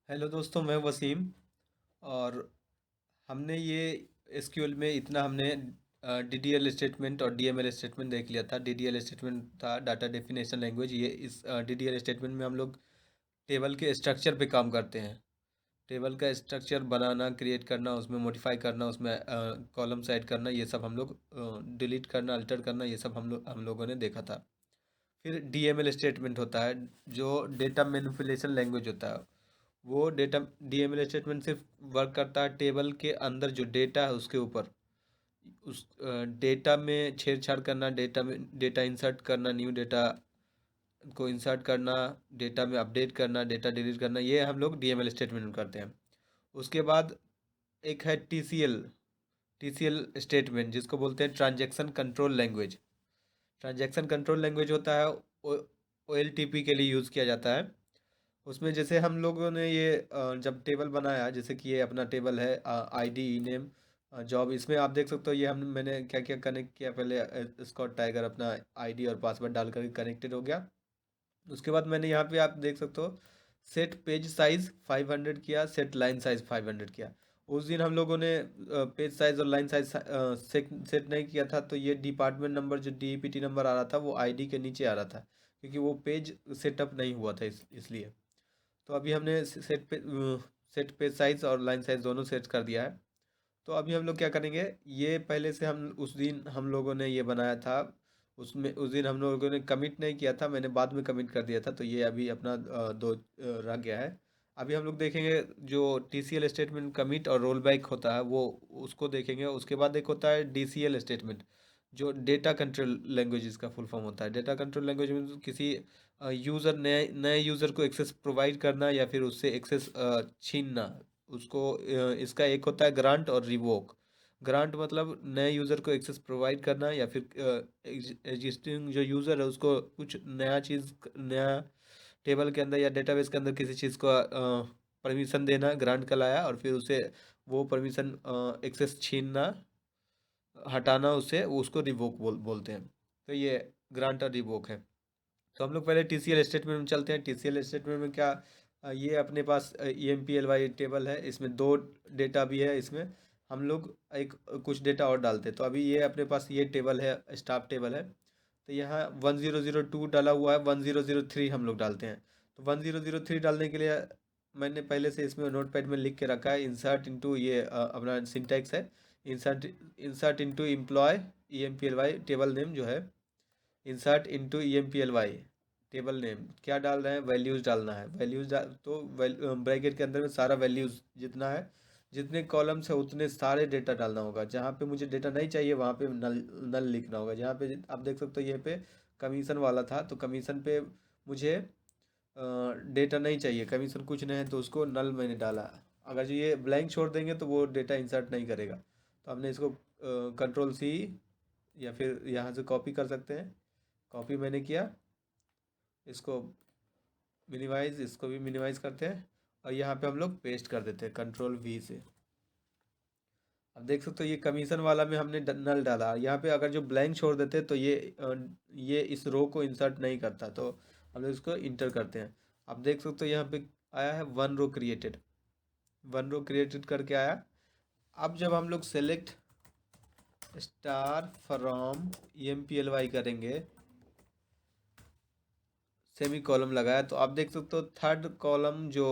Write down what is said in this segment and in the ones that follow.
Hello दोस्तों, मैं वसीम। और हमने ये एसक्यूएल में इतना हमने डीडीएल स्टेटमेंट और डीएमएल स्टेटमेंट देख लिया था। डीडीएल स्टेटमेंट था डाटा डेफिनेशन लैंग्वेज। ये इस डीडीएल स्टेटमेंट में हम लोग टेबल के स्ट्रक्चर पे काम करते हैं। टेबल का स्ट्रक्चर बनाना, क्रिएट करना, उसमें मॉडिफाई करना, उसमें कॉलम्स ऐड करना, ये सब हम लोग डिलीट करना, अल्टर करना, ये सब हम लोगों ने देखा था। फिर डीएमएल स्टेटमेंट होता है, जो डेटा मैनिपुलेशन लैंग्वेज होता है। वो डेटा डीएमएल स्टेटमेंट सिर्फ वर्क करता है टेबल के अंदर जो डेटा है उसके ऊपर। उस डेटा में छेड़छाड़ करना, डेटा इंसर्ट करना, न्यू डेटा को इंसर्ट करना, डेटा में अपडेट करना, डेटा डिलीट करना, ये हम लोग डीएमएल स्टेटमेंट में करते हैं। उसके बाद एक है टीसीएल। टीसीएल स्टेटमेंट जिसको बोलते हैं transaction control language. Transaction control language होता है, ओएलटीपी के लिए यूज़ किया जाता है। उसमें जैसे हम लोगों ने ये जब टेबल बनाया, जैसे कि ये अपना टेबल है, आईडी, नेम, जॉब। इसमें आप देख सकते हो ये हम मैंने क्या क्या कनेक्ट किया। पहले स्कॉट टाइगर अपना आईडी और पासवर्ड डाल कर कनेक्टेड हो गया। उसके बाद मैंने यहाँ पे आप देख सकते हो सेट पेज साइज 500 किया, सेट लाइन साइज 500 किया। उस दिन हम लोगों ने पेज साइज और लाइन साइज सेट नहीं किया था, तो ये डिपार्टमेंट नंबर जो डीपीटी नंबर आ रहा था वो आईडी के नीचे आ रहा था, क्योंकि वो पेज सेटअप नहीं हुआ था इसलिए। तो अभी हमने सेट पेज साइज और लाइन साइज दोनों सेट कर दिया है। तो अभी हम लोग क्या करेंगे, ये पहले से हम उस दिन हम लोगों ने ये बनाया था, उसमें उस दिन हम लोगों ने कमिट नहीं किया था, मैंने बाद में कमिट कर दिया था, तो ये अभी अपना रह गया है। अभी हम लोग देखेंगे जो टीसीएल स्टेटमेंट कमिट और रोल बैक होता है वो, उसको देखेंगे। उसके बाद एक होता है डीसीएल स्टेटमेंट, जो डेटा कंट्रोल लैंग्वेज इसका फुल फॉर्म होता है। डेटा कंट्रोल लैंग्वेज में किसी यूज़र नए नए यूज़र को एक्सेस प्रोवाइड करना या फिर उससे एक्सेस छीनना, उसको इसका एक होता है ग्रांट और रिवोक। ग्रांट मतलब नए यूज़र को एक्सेस प्रोवाइड करना, या फिर एग्जिस्टिंग जो यूज़र है उसको कुछ नया चीज़, नया टेबल के अंदर या डेटाबेस के अंदर किसी चीज़ को परमिशन देना, ग्रांट का लाया, और फिर उसे वो परमिशन एक्सेस छीनना, हटाना, उससे उसको रिवोक बोलते हैं। तो ये ग्रांट और रिवोक है। तो हम लोग पहले टीसीएल स्टेटमेंट में चलते हैं। टीसीएल स्टेटमेंट में क्या, ये अपने पास EMPLY टेबल है, इसमें दो डेटा भी है। इसमें हम लोग एक कुछ डेटा और डालते हैं। तो अभी ये अपने पास ये टेबल है, स्टाफ टेबल है। तो यहाँ 1002 डाला हुआ है, 1003 हम लोग डालते हैं। तो 1003 डालने के लिए मैंने पहले से इसमें नोटपैड में लिख के रखा है, इंसर्ट इनटू, ये अपना सिंटैक्स है, insert insert into employ EMPLY table name जो है, insert into EMPLY table name. क्या डाल रहे हैं, वैल्यूज़ डालना है। वैल्यूज़ डाल तो ब्रैकेट के अंदर में सारा वैल्यूज़ जितना है, जितने कॉलम्स है उतने सारे डेटा डालना होगा। जहाँ पे मुझे डेटा नहीं चाहिए वहाँ पे नल नल लिखना होगा। जहाँ पे आप देख सकते हो ये पे कमीशन वाला था, तो कमीशन पे मुझे डेटा नहीं चाहिए, कमीशन कुछ नहीं है, तो उसको नल मैंने डाला। अगर जो ये ब्लैंक छोड़ देंगे तो वो डेटा इंसर्ट नहीं करेगा। तो हमने इसको कंट्रोल C, या फिर यहाँ से कॉपी कर सकते हैं। कॉपी मैंने किया, इसको मिनिमाइज, इसको भी मिनिमाइज करते हैं, और यहाँ पे हम लोग पेस्ट कर देते हैं कंट्रोल V से। अब देख सकते हो ये कमीशन वाला में हमने नल डाला। यहाँ पे अगर जो ब्लैंक छोड़ देते तो ये इस रो को इंसर्ट नहीं करता, तो हम लोग इसको इंटर करते हैं। अब देख सकते हो यहाँ पे आया है one row created, one row created करके आया। अब जब हम लोग सेलेक्ट स्टार फ्रॉम EMPLY करेंगे, सेमी कॉलम लगाया, तो आप देख सकते हो थर्ड कॉलम जो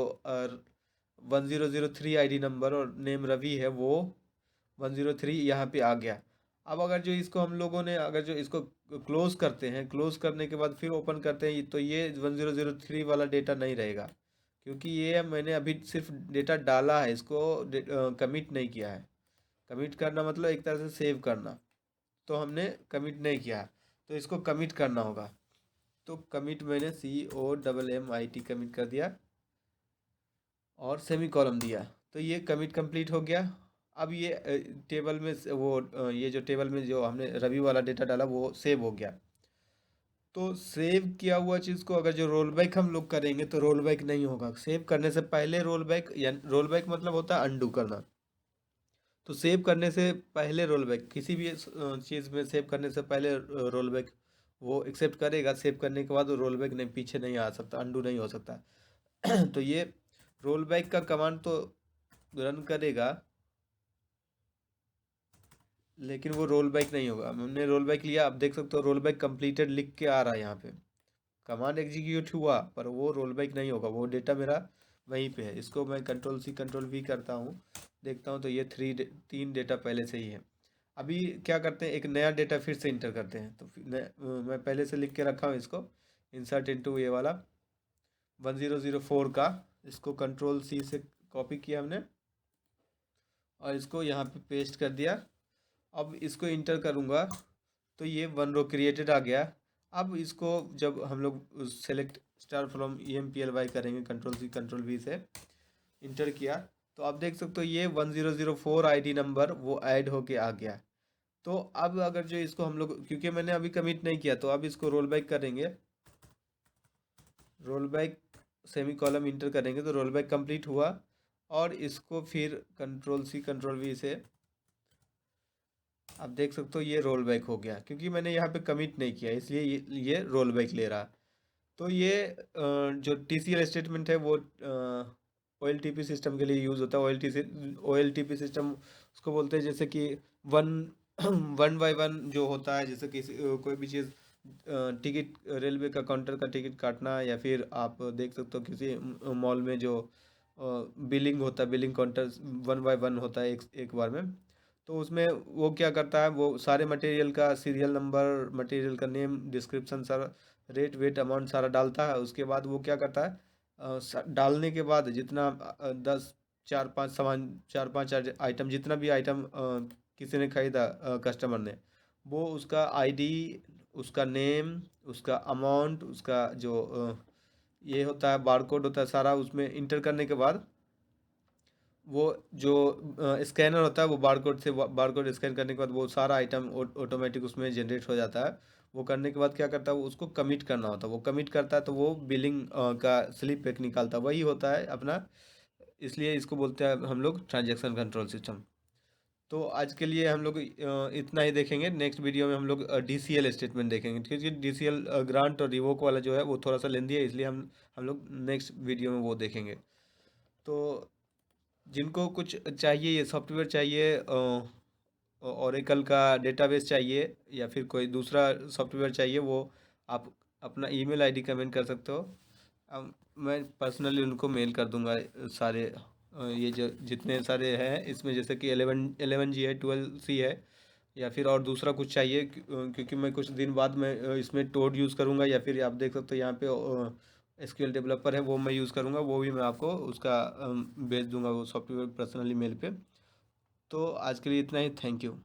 1003 आईडी नंबर और नेम रवि है, वो 103 यहाँ पे आ गया। अब अगर जो इसको हम लोगों ने, अगर जो इसको क्लोज करते हैं, क्लोज करने के बाद फिर ओपन करते हैं, तो ये 1003 वाला डेटा नहीं रहेगा, क्योंकि ये मैंने अभी सिर्फ डेटा डाला है, इसको कमिट नहीं किया है। कमिट करना मतलब एक तरह से सेव करना, तो हमने कमिट नहीं किया है, तो इसको कमिट करना होगा। तो कमिट मैंने COMMIT कमिट कर दिया और सेमी कॉलम दिया, तो ये कमिट कंप्लीट हो गया। अब ये टेबल में ये जो टेबल में जो हमने रवि वाला डेटा डाला वो सेव हो गया। तो सेव किया हुआ चीज़ को अगर जो रोल बैक हम लोग करेंगे तो रोल बैक नहीं होगा। सेव करने से पहले रोल बैक, या रोल बैक मतलब होता है अंडू करना। तो सेव करने से पहले रोल बैक, किसी भी चीज़ में सेव करने से पहले रोल बैक वो एक्सेप्ट करेगा। सेव करने के बाद वो रोल बैक नहीं, पीछे नहीं आ सकता, अंडू नहीं हो सकता। तो ये रोल बैक का कमांड तो रन करेगा, लेकिन वो रोल बैक नहीं होगा। हमने रोल बैक लिया, आप देख सकते हो रोल बैक कंप्लीटेड लिख के आ रहा है यहाँ पे। कमांड एग्जीक्यूट हुआ पर वो रोल बैक नहीं होगा, वो डेटा मेरा वहीं पे है। इसको मैं कंट्रोल सी कंट्रोल वी करता हूँ, देखता हूँ तो ये 3 डेटा पहले से ही है। अभी क्या करते हैं, एक नया डेटा फिर से इंटर करते हैं। तो मैं पहले से लिख के रखा हूँ इसको, इंसर्ट इनटू ये वाला 1004 का। इसको कंट्रोल सी से कॉपी किया हमने और इसको यहाँ पे पेस्ट कर दिया। अब इसको इंटर करूँगा तो ये 1 रो क्रिएटेड आ गया। अब इसको जब हम लोग सेलेक्ट स्टार फ्रॉम EMPLY करेंगे, कंट्रोल सी कंट्रोल वी से इंटर किया, तो आप देख सकते हो ये 1004 आईडी नंबर वो ऐड होके आ गया। तो अब अगर जो इसको हम लोग, क्योंकि मैंने अभी कमिट नहीं किया, तो अब इसको रोल बैक करेंगे, roll back semi column inter करेंगे तो रोल बैक कंप्लीट हुआ। और इसको फिर कंट्रोल सी कंट्रोल वी से आप देख सकते हो ये रोल बैक हो गया, क्योंकि मैंने यहाँ पे कमिट नहीं किया इसलिए ये रोल बैक ले रहा। तो ये जो TCL स्टेटमेंट है वो OLTP सिस्टम के लिए यूज़ होता है। OLTP सिस्टम उसको बोलते हैं, जैसे कि वन वन बाय वन जो होता है, जैसे किसी कोई भी चीज़ टिकट, रेलवे का काउंटर का टिकट काटना, या फिर आप देख सकते हो किसी मॉल में जो बिलिंग होता है, बिलिंग काउंटर 1 बाय 1 होता है एक एक बार में। तो उसमें वो क्या करता है, वो सारे मटेरियल का सीरियल नंबर, मटेरियल का नेम, डिस्क्रिप्शन, सारा रेट वेट अमाउंट सारा डालता है। उसके बाद वो क्या करता है, डालने के बाद जितना 10 4 5 सामान, 4 5 आइटम, जितना भी आइटम किसी ने खरीदा कस्टमर ने, वो उसका आईडी, उसका नेम, उसका अमाउंट, उसका जो ये होता है बारकोड होता है, सारा उसमें इंटर करने के बाद वो जो स्कैनर होता है वो बारकोड से, बारकोड स्कैन करने के बाद वो सारा आइटम ऑटोमेटिक उसमें जनरेट हो जाता है। वो करने के बाद क्या करता है, वो उसको कमिट करना होता है, वो कमिट करता है तो वो बिलिंग का स्लिप एक निकालता है, वही होता है अपना। इसलिए इसको बोलते हैं हम लोग ट्रांजैक्शन कंट्रोल सिस्टम। तो आज के लिए हम लोग इतना ही देखेंगे। नेक्स्ट वीडियो में हम लोग DCL स्टेटमेंट देखेंगे, क्योंकि DCL ग्रांट और रिवोक वाला जो है वो थोड़ा सा लेंदी है, इसलिए हम लोग नेक्स्ट वीडियो में वो देखेंगे। तो जिनको कुछ चाहिए, ये सॉफ्टवेयर चाहिए, ओरेकल का डेटाबेस चाहिए, या फिर कोई दूसरा सॉफ्टवेयर चाहिए, वो आप अपना ईमेल आईडी कमेंट कर सकते हो। मैं पर्सनली उनको मेल कर दूंगा सारे ये जो जितने सारे हैं इसमें, जैसे कि 11G है, 12C है, या फिर और दूसरा कुछ चाहिए, क्योंकि मैं कुछ दिन बाद मैं इसमें टोड यूज़ करूँगा, या फिर आप देख सकते हो यहाँ पे SQL डेवलपर है वो मैं यूज़ करूँगा, वो भी मैं आपको उसका भेज दूंगा वो सॉफ्टवेयर पर्सनली मेल पे। तो आज के लिए इतना ही, थैंक यू।